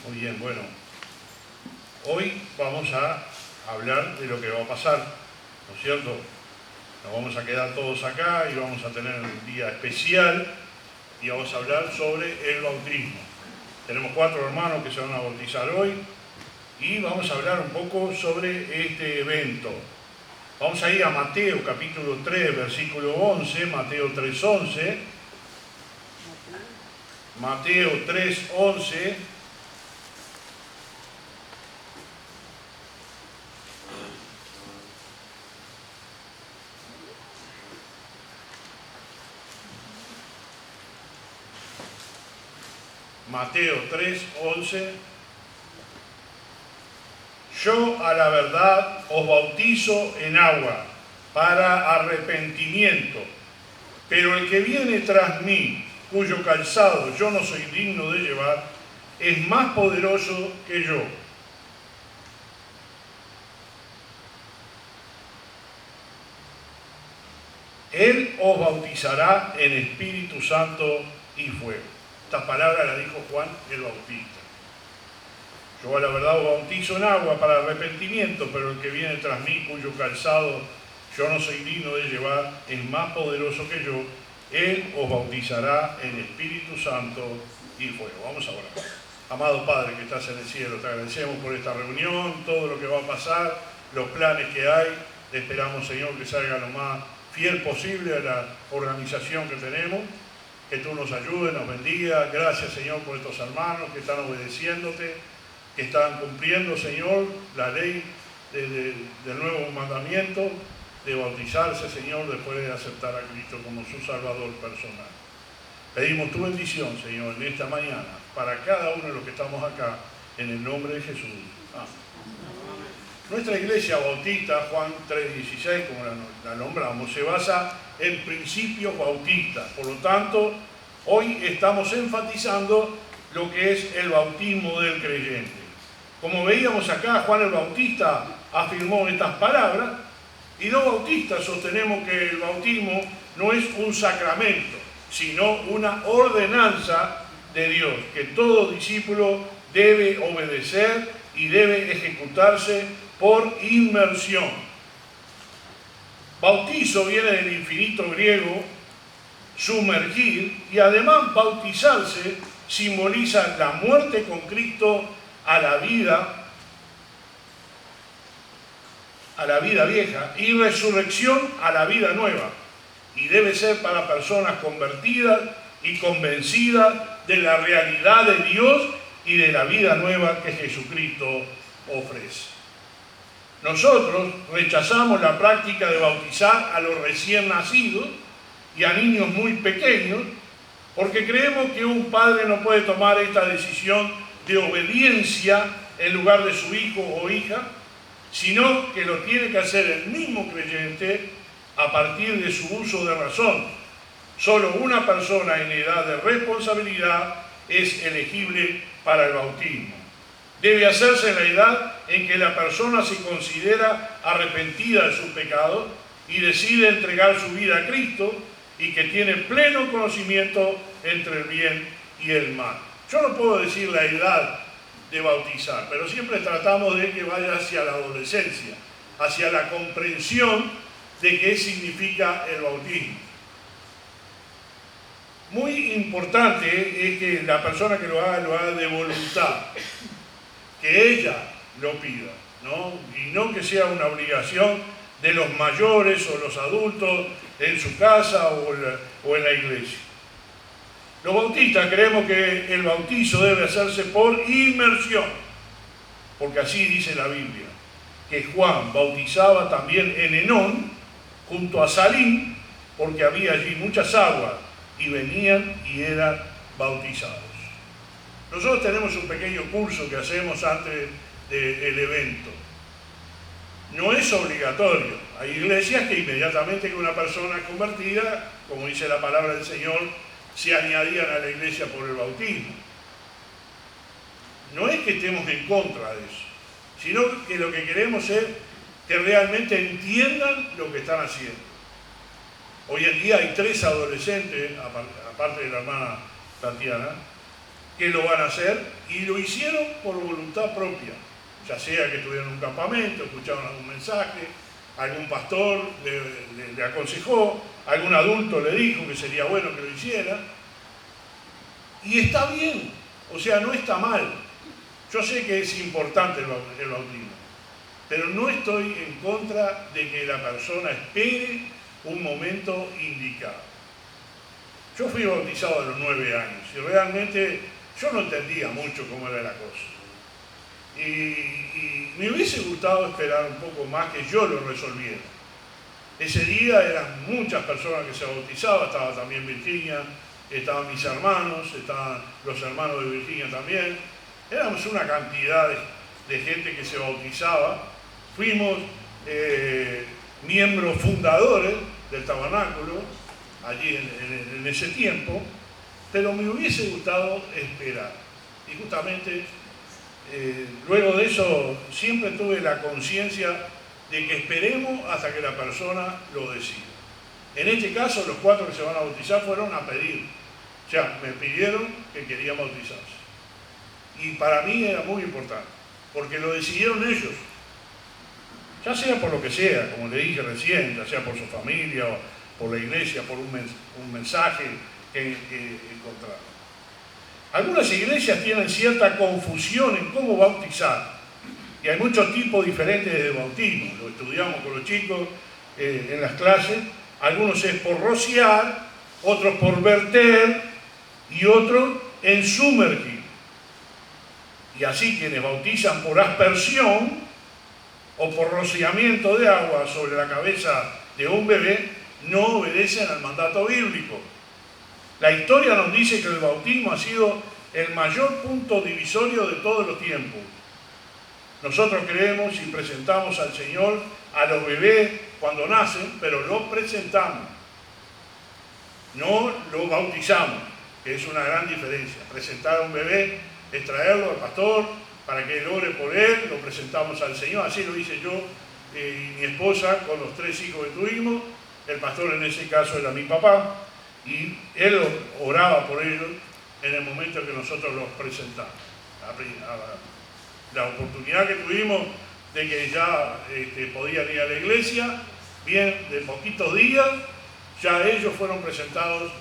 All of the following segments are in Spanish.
Muy bien, bueno, hoy vamos a hablar de lo que va a pasar, ¿no es cierto? Nos vamos a quedar todos acá y vamos a tener un día especial y vamos a hablar sobre el bautismo. Tenemos 4 hermanos que se van a bautizar hoy y vamos a hablar un poco sobre este evento. Vamos a ir a Mateo capítulo 3, versículo 11, Mateo 3, 11. Mateo 3, 11. Mateo 3, 11. Yo a la verdad os bautizo en agua para arrepentimiento, pero el que viene tras mí, cuyo calzado yo no soy digno de llevar, es más poderoso que yo. Él os bautizará en Espíritu Santo y fuego. Esta palabra la dijo Juan el Bautista. Yo a la verdad os bautizo en agua para arrepentimiento, pero el que viene tras mí, cuyo calzado yo no soy digno de llevar, es más poderoso que yo. Él os bautizará en Espíritu Santo y fuego. Vamos a orar. Amado Padre que estás en el cielo, te agradecemos por esta reunión, todo lo que va a pasar, los planes que hay. Te esperamos, Señor, que salga lo más fiel posible a la organización que tenemos. Que tú nos ayudes, nos bendiga. Gracias, Señor, por estos hermanos que están obedeciéndote, que están cumpliendo, Señor, la ley del nuevo mandamiento de bautizarse, Señor, después de aceptar a Cristo como su Salvador personal. Pedimos tu bendición, Señor, en esta mañana, para cada uno de los que estamos acá, en el nombre de Jesús. Amén. Nuestra iglesia bautista, Juan 3:16, como la nombramos, se basa en principios bautistas. Por lo tanto, hoy estamos enfatizando lo que es el bautismo del creyente. Como veíamos acá, Juan el Bautista afirmó estas palabras y los bautistas sostenemos que el bautismo no es un sacramento, sino una ordenanza de Dios, que todo discípulo debe obedecer y debe ejecutarse por inmersión. Bautizo viene del infinito griego sumergir, y además bautizarse simboliza la muerte con Cristo a la vida vieja y resurrección a la vida nueva, y debe ser para personas convertidas y convencidas de la realidad de Dios y de la vida nueva que Jesucristo ofrece. Nosotros rechazamos la práctica de bautizar a los recién nacidos y a niños muy pequeños porque creemos que un padre no puede tomar esta decisión de obediencia en lugar de su hijo o hija, sino que lo tiene que hacer el mismo creyente a partir de su uso de razón. Solo una persona en edad de responsabilidad es elegible para el bautismo. Debe hacerse en la edad en que la persona se considera arrepentida de sus pecados y decide entregar su vida a Cristo y que tiene pleno conocimiento entre el bien y el mal. Yo no puedo decir la edad de bautizar, pero siempre tratamos de que vaya hacia la adolescencia, hacia la comprensión de qué significa el bautismo. Muy importante es que la persona que lo haga de voluntad, que ella lo pida, ¿no? Y no que sea una obligación de los mayores o los adultos en su casa o en la iglesia. Los bautistas creemos que el bautizo debe hacerse por inmersión, porque así dice la Biblia, que Juan bautizaba también en Enón, junto a Salim, porque había allí muchas aguas, y venían y eran bautizados. Nosotros tenemos un pequeño curso que hacemos antes del evento. No es obligatorio. Hay iglesias que inmediatamente que una persona es convertida, como dice la palabra del Señor, se añadían a la iglesia por el bautismo. No es que estemos en contra de eso, sino que lo que queremos es que realmente entiendan lo que están haciendo. Hoy en día hay 3 adolescentes, aparte de la hermana Tatiana, que lo van a hacer y lo hicieron por voluntad propia, ya sea que estuvieron en un campamento, escucharon algún mensaje, algún pastor le aconsejó, algún adulto le dijo que sería bueno que lo hiciera, y está bien, o sea, no está mal. Yo sé que es importante el bautismo, pero no estoy en contra de que la persona espere un momento indicado. Yo fui bautizado a los 9 años y realmente yo no entendía mucho cómo era la cosa. Y me hubiese gustado esperar un poco más que yo lo resolviera. Ese día eran muchas personas que se bautizaban, estaba también Virginia, estaban mis hermanos, estaban los hermanos de Virginia también. Éramos una cantidad de gente que se bautizaba. Fuimos miembros fundadores del tabernáculo allí en ese tiempo, pero me hubiese gustado esperar. Y justamente luego de eso siempre tuve la conciencia de que esperemos hasta que la persona lo decida. En este caso, los 4 que se van a bautizar fueron a pedir. O sea, me pidieron que querían bautizarse. Y para mí era muy importante, porque lo decidieron ellos. Ya sea por lo que sea, como le dije recién, ya sea por su familia o por la iglesia, por un mensaje que encontraron. Algunas iglesias tienen cierta confusión en cómo bautizar. Y hay muchos tipos diferentes de bautismo. Lo estudiamos con los chicos en las clases. Algunos es por rociar, otros por verter y otros en sumergir. Y así quienes bautizan por aspersión o por rociamiento de agua sobre la cabeza de un bebé no obedecen al mandato bíblico. La historia nos dice que el bautismo ha sido el mayor punto divisorio de todos los tiempos. Nosotros creemos y presentamos al Señor a los bebés cuando nacen, pero los presentamos. No los bautizamos, que es una gran diferencia. Presentar a un bebé es traerlo al pastor para que él ore por él, lo presentamos al Señor. Así lo hice yo y mi esposa con los 3 hijos que tuvimos. El pastor en ese caso era mi papá y él oraba por ellos en el momento que nosotros los presentamos. La oportunidad que tuvimos de que ya podían ir a la iglesia, bien, de poquitos días, ya ellos fueron presentados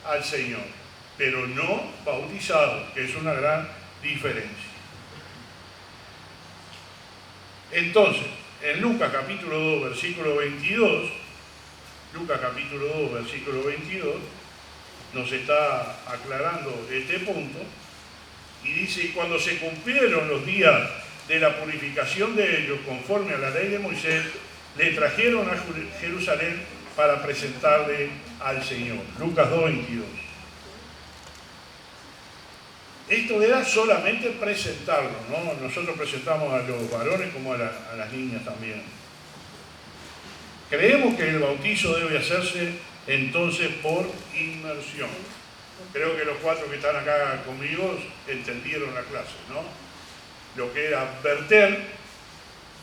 al Señor, pero no bautizados, que es una gran diferencia. Entonces, en Lucas capítulo 2, versículo 22, Lucas capítulo 2, versículo 22, nos está aclarando este punto, y dice: cuando se cumplieron los días de la purificación de ellos, conforme a la ley de Moisés, le trajeron a Jerusalén para presentarle al Señor. Lucas 2, 22. Esto era solamente presentarlo, ¿no? Nosotros presentamos a los varones como a las niñas también. Creemos que el bautizo debe hacerse entonces por inmersión. Creo que los 4 que están acá conmigo entendieron la clase, ¿no? Lo que era verter,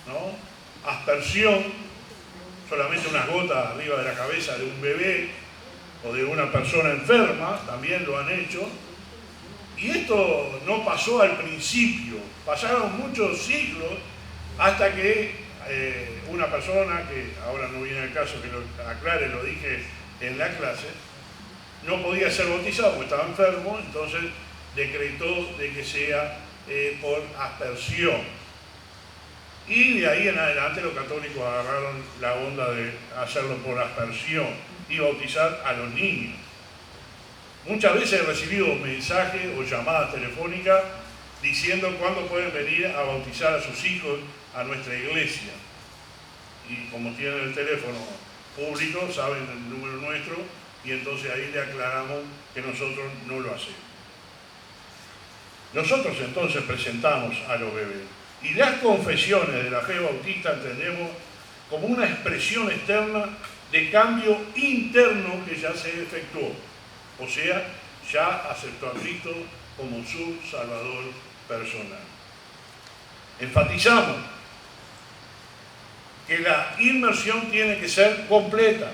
¿no? Aspersión, solamente unas gotas arriba de la cabeza de un bebé o de una persona enferma, también lo han hecho. Y esto no pasó al principio, pasaron muchos siglos hasta que una persona, que ahora no viene al caso que lo aclare, lo dije en la clase, no podía ser bautizado porque estaba enfermo, entonces decretó de que sea por aspersión. Y de ahí en adelante los católicos agarraron la onda de hacerlo por aspersión y bautizar a los niños. Muchas veces he recibido mensajes o llamadas telefónicas diciendo cuándo pueden venir a bautizar a sus hijos a nuestra iglesia. Y como tienen el teléfono público, saben el número nuestro, y entonces ahí le aclaramos que nosotros no lo hacemos. Nosotros entonces presentamos a los bebés. Y las confesiones de la fe bautista entendemos como una expresión externa de cambio interno que ya se efectuó. O sea, ya aceptó a Cristo como su Salvador personal. Enfatizamos que la inmersión tiene que ser completa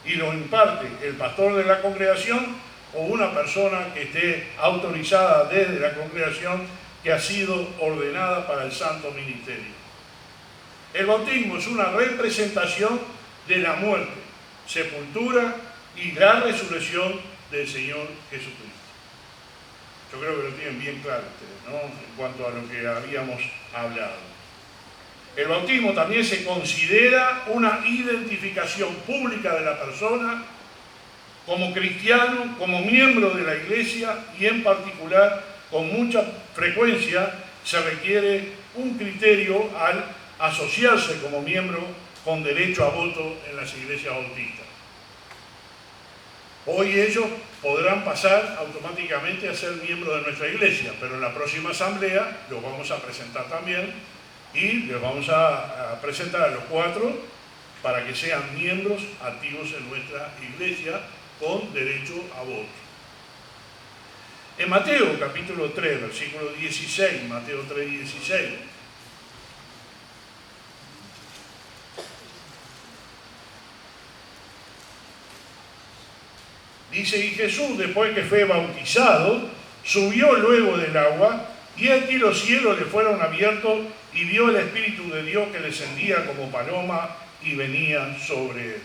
y lo imparte el pastor de la congregación o una persona que esté autorizada desde la congregación que ha sido ordenada para el santo ministerio. El bautismo es una representación de la muerte, sepultura y la resurrección del Señor Jesucristo. Yo creo que lo tienen bien claro ustedes, ¿no? En cuanto a lo que habíamos hablado. El bautismo también se considera una identificación pública de la persona como cristiano, como miembro de la iglesia, y en particular, con mucha frecuencia, se requiere un criterio al asociarse como miembro con derecho a voto en las iglesias bautistas. Hoy ellos podrán pasar automáticamente a ser miembros de nuestra iglesia, pero en la próxima asamblea los vamos a presentar también y les vamos a presentar a los 4 para que sean miembros activos en nuestra iglesia con derecho a voto. En Mateo capítulo 3, versículo 16, Mateo 3, 16, dice: y Jesús, después que fue bautizado, subió luego del agua, y aquí los cielos le fueron abiertos, y vio el Espíritu de Dios que descendía como paloma y venía sobre él.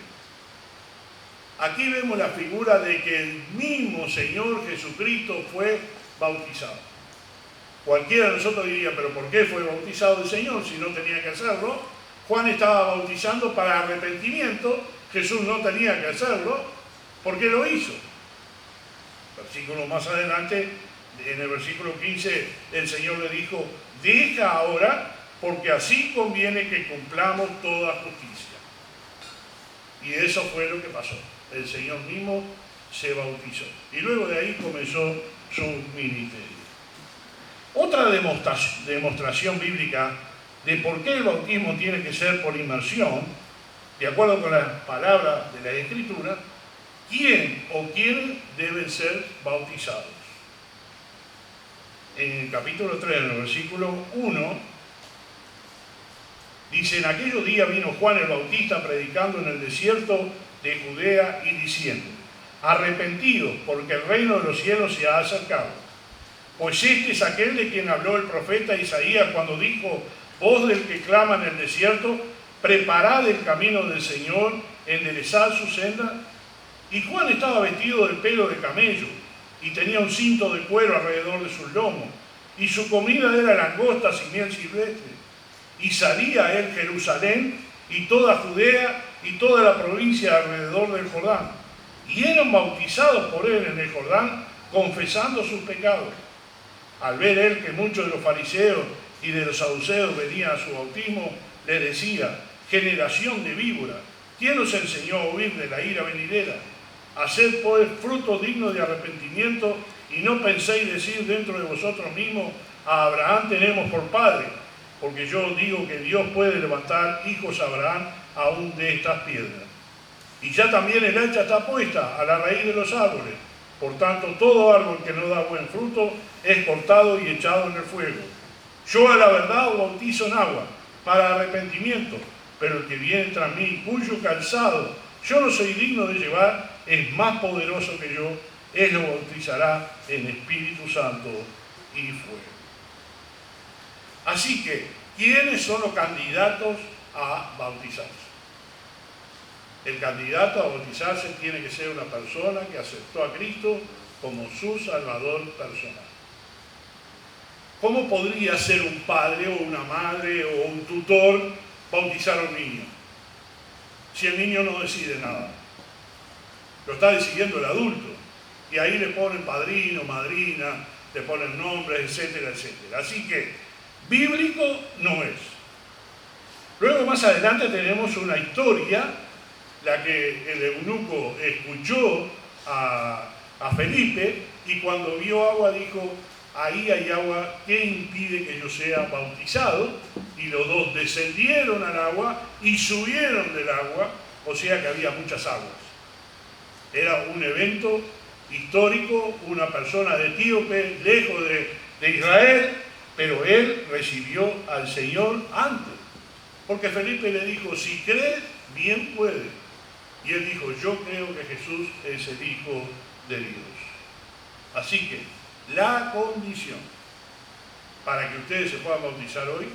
Aquí vemos la figura de que el mismo Señor Jesucristo fue bautizado. Cualquiera de nosotros diría, pero ¿por qué fue bautizado el Señor si no tenía que hacerlo? Juan estaba bautizando para arrepentimiento, Jesús no tenía que hacerlo, ¿por qué lo hizo? Versículo más adelante, en el versículo 15, el Señor le dijo: deja ahora, porque así conviene que cumplamos toda justicia. Y eso fue lo que pasó. El Señor mismo se bautizó. Y luego de ahí comenzó su ministerio. Otra demostración bíblica de por qué el bautismo tiene que ser por inmersión, de acuerdo con las palabras de la Escritura, ¿quién o quiénes deben ser bautizados? En el capítulo 3, en el versículo 1, dice: en aquellos días vino Juan el Bautista predicando en el desierto de Judea y diciendo: arrepentidos, porque el reino de los cielos se ha acercado. Pues este es aquel de quien habló el profeta Isaías cuando dijo: voz del que clama en el desierto, preparad el camino del Señor, enderezad su senda. Y Juan estaba vestido de pelo de camello, y tenía un cinto de cuero alrededor de sus lomos, y su comida era langostas y miel silvestre. Y salía él Jerusalén, y toda Judea, y toda la provincia alrededor del Jordán. Y eran bautizados por él en el Jordán, confesando sus pecados. Al ver él que muchos de los fariseos y de los saduceos venían a su bautismo, le decía: generación de víboras, ¿quién os enseñó a huir de la ira venidera? Haced pues frutos dignos de arrepentimiento, y no penséis decir dentro de vosotros mismos: a Abraham tenemos por padre, porque yo digo que Dios puede levantar hijos a Abraham aún de estas piedras. Y ya también el hacha está puesta a la raíz de los árboles. Por tanto, todo árbol que no da buen fruto es cortado y echado en el fuego. Yo a la verdad os bautizo en agua para arrepentimiento, pero el que viene tras mí, cuyo calzado yo no soy digno de llevar, es más poderoso que yo. Él lo bautizará en Espíritu Santo y fuego. Así que, ¿quiénes son los candidatos a bautizarse? El candidato a bautizarse tiene que ser una persona que aceptó a Cristo como su Salvador personal. ¿Cómo podría ser un padre o una madre o un tutor bautizar a un niño si el niño no decide nada? Lo está decidiendo el adulto. Y ahí le ponen padrino, madrina, le ponen nombres, etcétera, etcétera. Así que, bíblico no es. Luego más adelante tenemos una historia, la que el eunuco escuchó a Felipe, y cuando vio agua dijo: ahí hay agua, ¿qué impide que yo sea bautizado? Y los dos descendieron al agua y subieron del agua, o sea que había muchas aguas. Era un evento histórico, una persona de Etíope, lejos de Israel, pero él recibió al Señor antes. Porque Felipe le dijo: si crees, bien puedes. Y él dijo: yo creo que Jesús es el Hijo de Dios. Así que la condición para que ustedes se puedan bautizar hoy,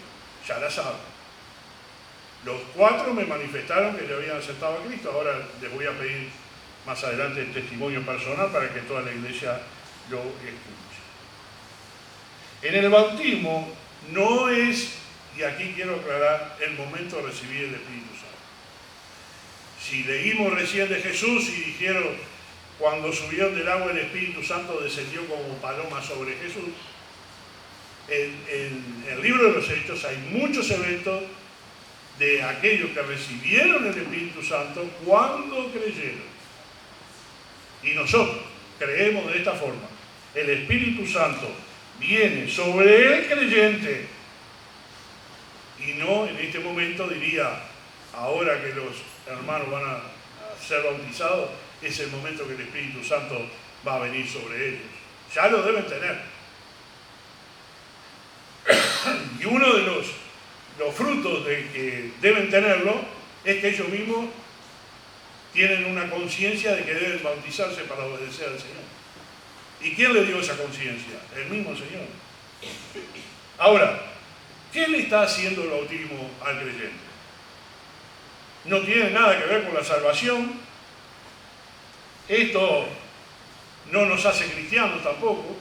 ya la saben. Los 4 me manifestaron que le habían aceptado a Cristo. Ahora les voy a pedir más adelante el testimonio personal para que toda la iglesia lo escuche. En el bautismo no es, y aquí quiero aclarar, el momento de recibir el Espíritu Santo. Si leímos recién de Jesús y dijeron, cuando subieron del agua el Espíritu Santo descendió como paloma sobre Jesús, en el libro de los Hechos hay muchos eventos de aquellos que recibieron el Espíritu Santo cuando creyeron. Y nosotros creemos de esta forma. El Espíritu Santo viene sobre el creyente y no en este momento diría, ahora que los hermanos van a ser bautizados, es el momento que el Espíritu Santo va a venir sobre ellos. Ya lo deben tener. Y uno de los frutos de que deben tenerlo es que ellos mismos tienen una conciencia de que deben bautizarse para obedecer al Señor. ¿Y quién le dio esa conciencia? El mismo Señor. Ahora, ¿qué le está haciendo el bautismo al creyente? No tiene nada que ver con la salvación. Esto no nos hace cristianos tampoco.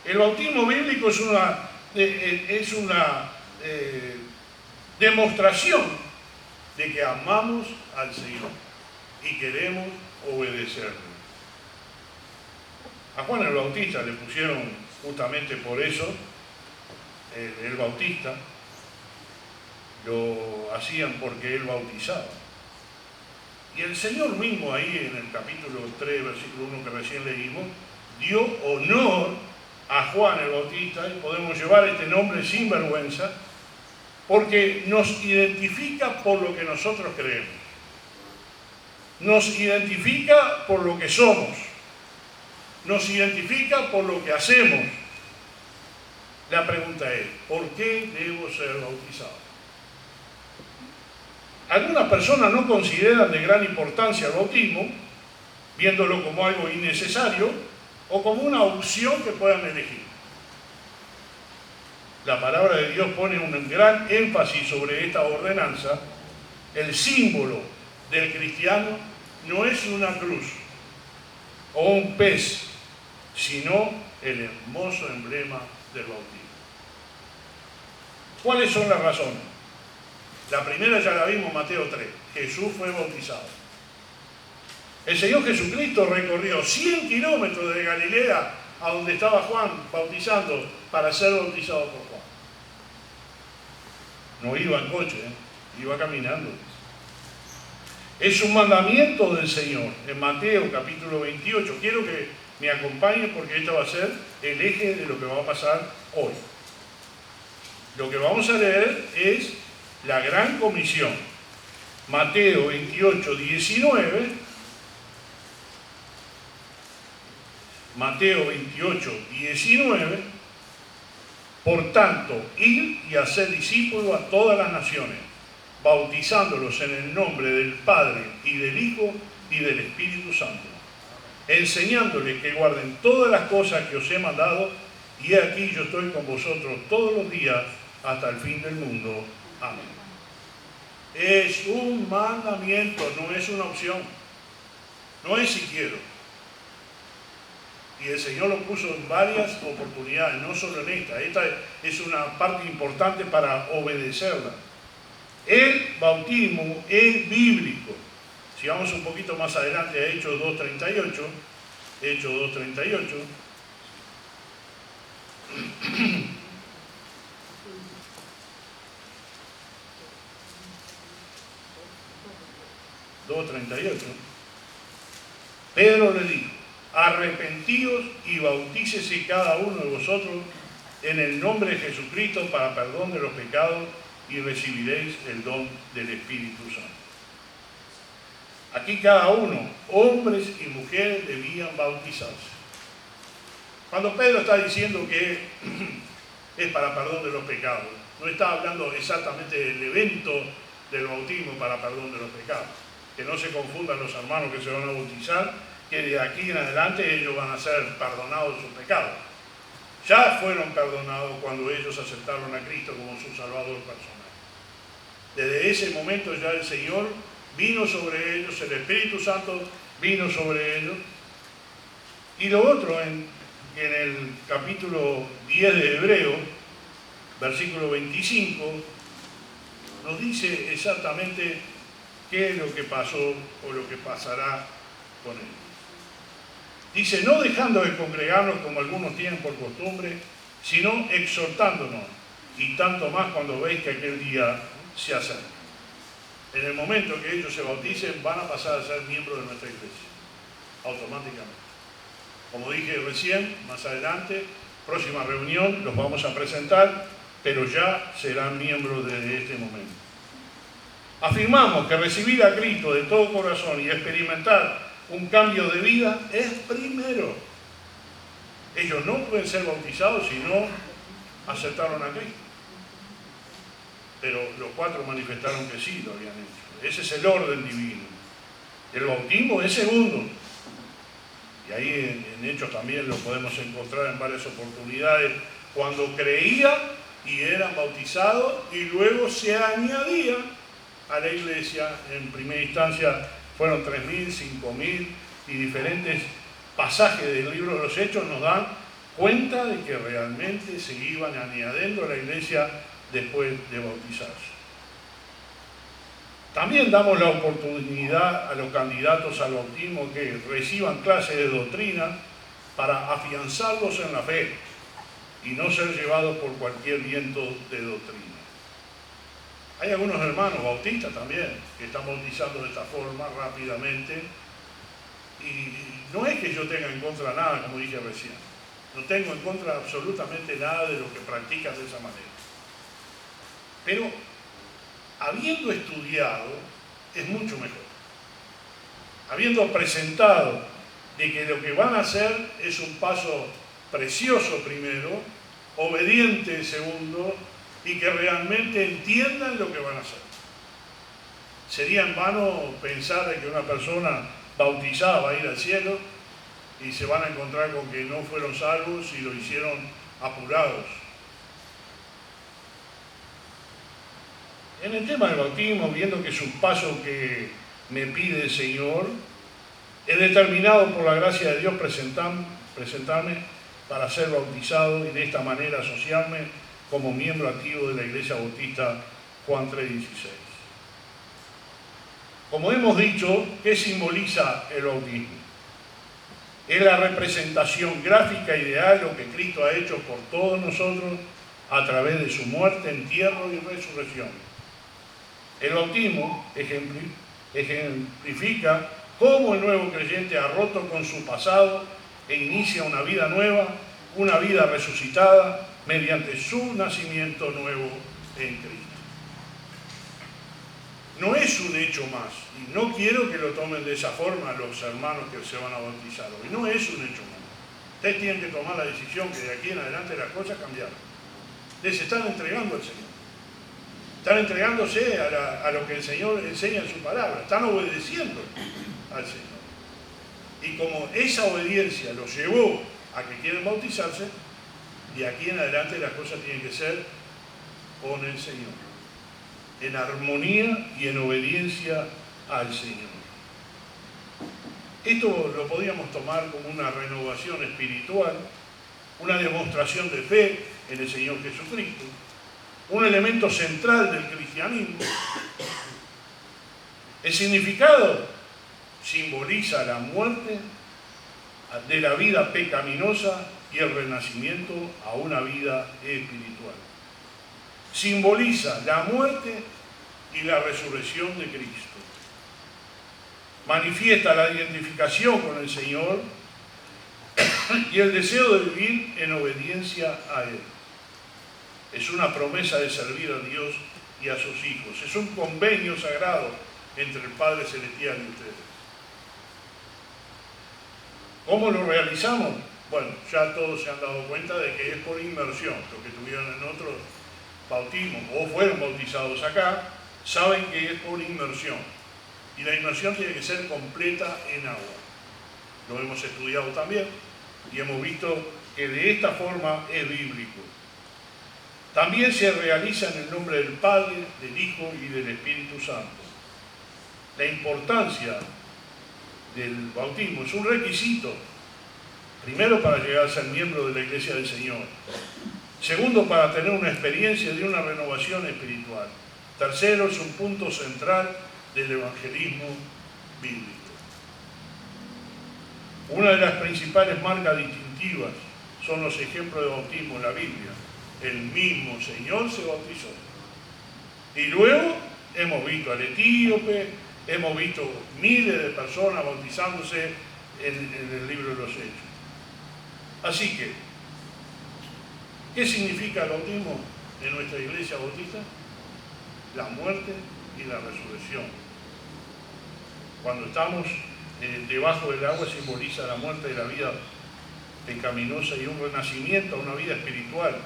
El bautismo bíblico es una demostración de que amamos al Señor y queremos obedecerle. A Juan el Bautista le pusieron justamente por eso el Bautista, lo hacían porque él bautizaba. Y el Señor mismo ahí en el capítulo 3, versículo 1 que recién leímos, dio honor a Juan el Bautista, y podemos llevar este nombre sin vergüenza, porque nos identifica por lo que nosotros creemos. Nos identifica por lo que somos. Nos identifica por lo que hacemos. La pregunta es, ¿por qué debo ser bautizado? Algunas personas no consideran de gran importancia el bautismo, viéndolo como algo innecesario o como una opción que puedan elegir. La palabra de Dios pone un gran énfasis sobre esta ordenanza. El símbolo del cristiano no es una cruz o un pez, sino el hermoso emblema del bautismo. ¿Cuáles son las razones? La primera ya la vimos en Mateo 3. Jesús fue bautizado. El Señor Jesucristo recorrió 100 kilómetros de Galilea a donde estaba Juan bautizando para ser bautizado por Juan. No iba en coche, iba caminando. Es un mandamiento del Señor en Mateo capítulo 28. Quiero que me acompañen porque esto va a ser el eje de lo que va a pasar hoy. Lo que vamos a leer es la gran comisión. Mateo 28, 19. Mateo 28, 19. Por tanto, id y haced discípulos a todas las naciones, bautizándolos en el nombre del Padre y del Hijo y del Espíritu Santo, enseñándoles que guarden todas las cosas que os he mandado, y he aquí yo estoy con vosotros todos los días hasta el fin del mundo. Amén. Es un mandamiento, no es una opción, no es si quiero. Y el Señor lo puso en varias oportunidades, no solo en esta. Esta es una parte importante para obedecerla. El bautismo es bíblico. Si vamos un poquito más adelante a Hechos 2.38, Hechos 2.38, Pedro le dijo: arrepentíos y bautícese cada uno de vosotros en el nombre de Jesucristo para perdón de los pecados y recibiréis el don del Espíritu Santo. Aquí cada uno, hombres y mujeres, debían bautizarse. Cuando Pedro está diciendo que es para perdón de los pecados, no está hablando exactamente del evento del bautismo para perdón de los pecados. Que no se confundan los hermanos que se van a bautizar que de aquí en adelante ellos van a ser perdonados de sus pecados. Ya fueron perdonados cuando ellos aceptaron a Cristo como su Salvador personal. Desde ese momento ya el Señor vino sobre ellos, el Espíritu Santo vino sobre ellos. Y lo otro, en el capítulo 10 de Hebreo, versículo 25, nos dice exactamente qué es lo que pasó o lo que pasará con él. Dice, no dejando de congregarnos como algunos tienen por costumbre, sino exhortándonos, y tanto más cuando veis que aquel día se acerca. En el momento que ellos se bauticen, van a pasar a ser miembros de nuestra iglesia, automáticamente. Como dije recién, más adelante, próxima reunión, los vamos a presentar, pero ya serán miembros desde este momento. Afirmamos que recibir a Cristo de todo corazón y experimentar un cambio de vida es primero. Ellos no pueden ser bautizados si no aceptaron a Cristo. Pero los 4 manifestaron que sí lo habían hecho. Ese es el orden divino. El bautismo es segundo. Y ahí en Hechos también lo podemos encontrar en varias oportunidades. Cuando creían y eran bautizados y luego se añadía a la iglesia. En primera instancia fueron 3.000, 5.000 y diferentes pasajes del libro de los Hechos nos dan cuenta de que realmente se iban añadiendo a la iglesia después de bautizarse. También damos la oportunidad a los candidatos al bautismo que reciban clases de doctrina para afianzarlos en la fe y no ser llevados por cualquier viento de doctrina. Hay algunos hermanos bautistas también que están bautizando de esta forma rápidamente y no es que yo tenga en contra nada, como dije recién. No tengo en contra absolutamente nada de los que practican de esa manera. Pero habiendo estudiado es mucho mejor. Habiendo presentado de que lo que van a hacer es un paso precioso primero, obediente segundo, y que realmente entiendan lo que van a hacer. Sería en vano pensar de que una persona bautizada va a ir al cielo y se van a encontrar con que no fueron salvos y lo hicieron apurados. En el tema del bautismo, viendo que es un paso que me pide el Señor, he determinado por la gracia de Dios presentarme para ser bautizado y de esta manera asociarme como miembro activo de la Iglesia Bautista Juan 3:16. Como hemos dicho, ¿qué simboliza el bautismo? Es la representación gráfica ideal de lo que Cristo ha hecho por todos nosotros a través de su muerte, entierro y resurrección. El bautismo ejemplifica cómo el nuevo creyente ha roto con su pasado e inicia una vida nueva, una vida resucitada, mediante su nacimiento nuevo en Cristo. No es un hecho más, y no quiero que lo tomen de esa forma los hermanos que se van a bautizar hoy, no es un hecho más. Ustedes tienen que tomar la decisión que de aquí en adelante las cosas cambiaron. Les están entregando al Señor. Están entregándose a lo que el Señor enseña en su palabra, están obedeciendo al Señor. Y como esa obediencia los llevó a que quieren bautizarse, de aquí en adelante las cosas tienen que ser con el Señor, en armonía y en obediencia al Señor. Esto lo podríamos tomar como una renovación espiritual, una demostración de fe en el Señor Jesucristo, un elemento central del cristianismo. El significado simboliza la muerte de la vida pecaminosa y el renacimiento a una vida espiritual. Simboliza la muerte y la resurrección de Cristo. Manifiesta la identificación con el Señor y el deseo de vivir en obediencia a Él. Es una promesa de servir a Dios y a sus hijos. Es un convenio sagrado entre el Padre Celestial y ustedes. ¿Cómo lo realizamos? Bueno, ya todos se han dado cuenta de que es por inmersión. Los que estuvieron en otros bautismos o fueron bautizados acá, saben que es por inmersión. Y la inmersión tiene que ser completa en agua. lo hemos estudiado también y hemos visto que de esta forma es bíblico. También se realiza en el nombre del Padre, del Hijo y del Espíritu Santo. La importancia del bautismo es un requisito, primero para llegar a ser miembro de la Iglesia del Señor, segundo para tener una experiencia de una renovación espiritual, tercero es un punto central del evangelismo bíblico. Una de las principales marcas distintivas son los ejemplos de bautismo en la Biblia. El mismo Señor se bautizó. Y luego hemos visto al etíope, hemos visto miles de personas bautizándose en el libro de los Hechos. Así que, ¿qué significa el bautismo en nuestra iglesia bautista? La muerte y la resurrección. Cuando estamos debajo del agua simboliza la muerte de la vida pecaminosa y un renacimiento a una vida espiritual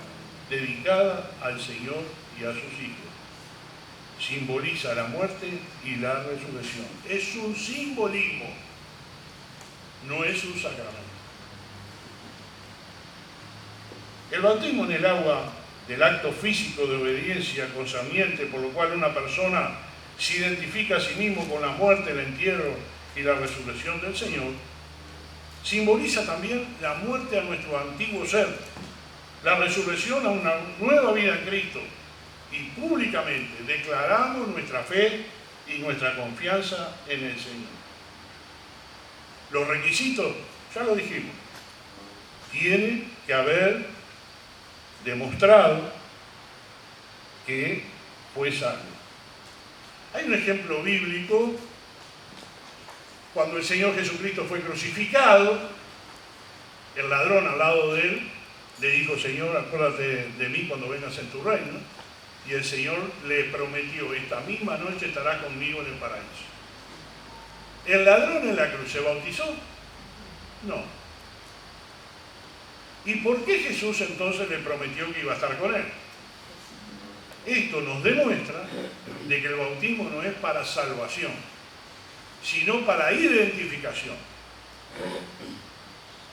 dedicada al Señor y a sus hijos. Simboliza la muerte y la resurrección. Es un simbolismo, no es un sacramento. El bautismo en el agua del acto físico de obediencia concerniente por lo cual una persona se identifica a sí mismo con la muerte, el entierro y la resurrección del Señor, simboliza también la muerte a nuestro antiguo ser, la resurrección a una nueva vida en Cristo, y públicamente declaramos nuestra fe y nuestra confianza en el Señor. Los requisitos, ya lo dijimos, tiene que haber demostrado que fue salvo. Hay un ejemplo bíblico. Cuando el Señor Jesucristo fue crucificado, el ladrón al lado de él le dijo: Señor, acuérdate de mí cuando vengas en tu reino. Y el Señor le prometió: esta misma noche estarás conmigo en el paraíso. ¿El ladrón en la cruz se bautizó? No. ¿Y por qué Jesús entonces le prometió que iba a estar con él? Esto nos demuestra de que el bautismo no es para salvación, sino para identificación.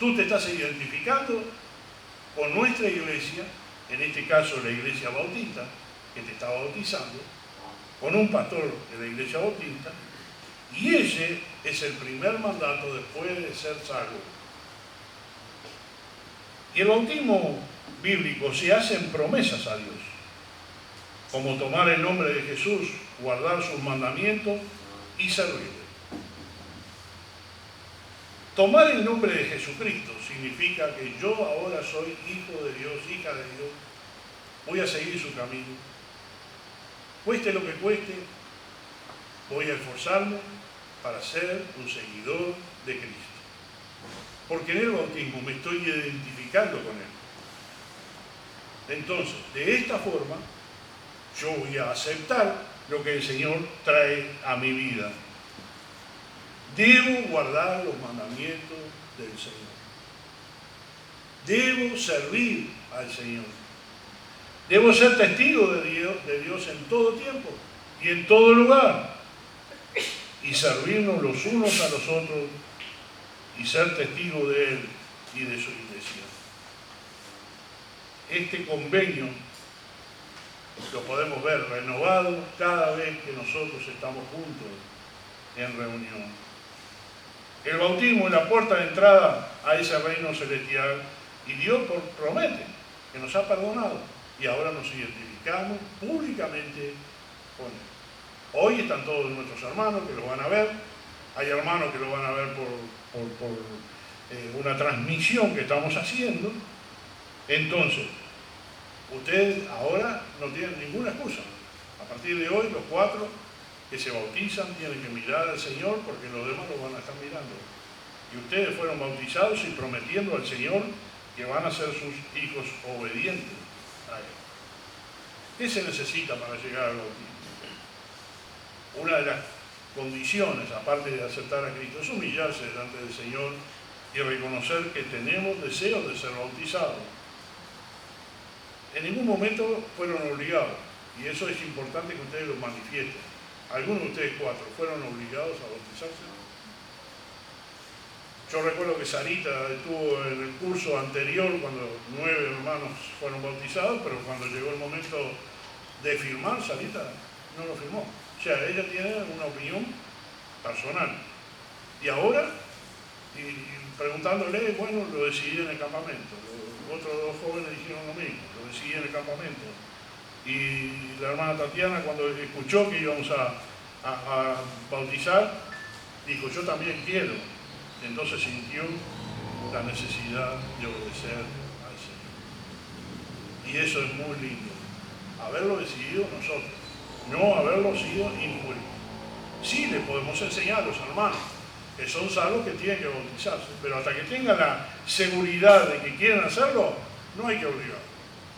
Tú te estás identificando con nuestra iglesia, en este caso la iglesia bautista, que te está bautizando, con un pastor de la iglesia bautista, y ese es el primer mandato después de ser salvo. Y el bautismo bíblico se hace en promesas a Dios, como tomar el nombre de Jesús, guardar sus mandamientos y servirle. Tomar el nombre de Jesucristo significa que yo ahora soy hijo de Dios, hija de Dios, voy a seguir su camino. Cueste lo que cueste, voy a esforzarme para ser un seguidor de Cristo. Porque en el bautismo me estoy identificando con Él. Entonces, de esta forma, yo voy a aceptar lo que el Señor trae a mi vida. Debo guardar los mandamientos del Señor. Debo servir al Señor. Debo ser testigo de Dios en todo tiempo y en todo lugar. Y servirnos los unos a los otros y ser testigo de Él y de su iglesia. Este convenio lo podemos ver renovado cada vez que nosotros estamos juntos en reunión. El bautismo es la puerta de entrada a ese reino celestial y Dios promete que nos ha perdonado y ahora nos identificamos públicamente con Él. Hoy están todos nuestros hermanos que lo van a ver, hay hermanos que lo van a ver por una transmisión que estamos haciendo. Entonces, ustedes ahora no tienen ninguna excusa. A partir de hoy, los 4 que se bautizan tienen que mirar al Señor porque los demás lo van a estar mirando. Y ustedes fueron bautizados y prometiendo al Señor que van a ser sus hijos obedientes a Él. ¿Qué se necesita para llegar al bautismo? Una de las condiciones, aparte de aceptar a Cristo, es humillarse delante del Señor y reconocer que tenemos deseo de ser bautizados. En ningún momento fueron obligados, y eso es importante que ustedes lo manifiesten. ¿Algunos de ustedes 4 fueron obligados a bautizarse? Yo recuerdo que Sarita estuvo en el curso anterior cuando 9 hermanos fueron bautizados, pero cuando llegó el momento de firmar, Sarita no lo firmó. O sea, ella tiene una opinión personal. Y ahora, y preguntándole, bueno, lo decidí en el campamento. Los otros 2 jóvenes dijeron lo mismo, lo decidí en el campamento. Y la hermana Tatiana, cuando escuchó que íbamos a bautizar, dijo, yo también quiero. Entonces sintió la necesidad de obedecer al Señor. Y eso es muy lindo. Haberlo decidido nosotros, no haberlo sido impuesto. Sí le podemos enseñar a los hermanos que son salvos que tienen que bautizarse, pero hasta que tengan la seguridad de que quieren hacerlo, no hay que obligarlos.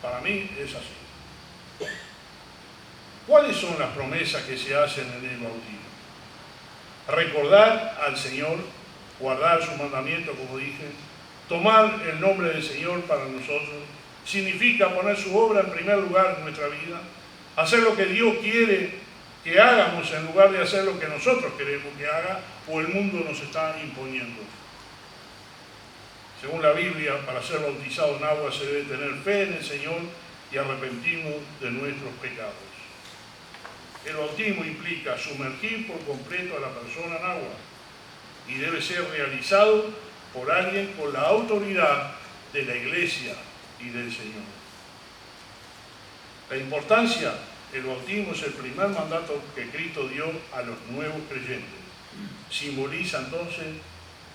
Para mí es así. ¿Cuáles son las promesas que se hacen en el bautismo? Recordar al Señor, guardar su mandamiento, como dije, tomar el nombre del Señor para nosotros, significa poner su obra en primer lugar en nuestra vida, hacer lo que Dios quiere que hagamos en lugar de hacer lo que nosotros queremos que haga o el mundo nos está imponiendo. Según la Biblia, para ser bautizado en agua se debe tener fe en el Señor y arrepentirnos de nuestros pecados. El bautismo implica sumergir por completo a la persona en agua y debe ser realizado por alguien con la autoridad de la Iglesia y del Señor. La importancia, el bautismo es el primer mandato que Cristo dio a los nuevos creyentes. Simboliza entonces,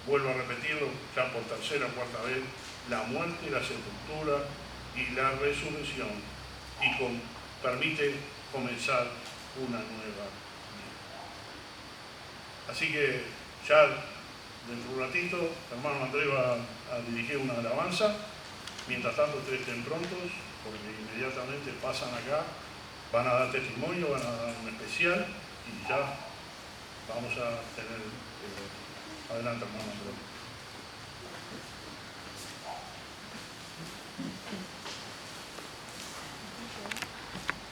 vuelvo a repetirlo ya por tercera o cuarta vez, la muerte, la sepultura y la resurrección y permite comenzar una nueva vida. Así que ya dentro de un ratito el hermano Andrés va a dirigir una alabanza. Mientras tanto ustedes estén prontos porque inmediatamente pasan acá, van a dar testimonio, van a dar un especial y ya vamos a tener adelante hermano Andrés.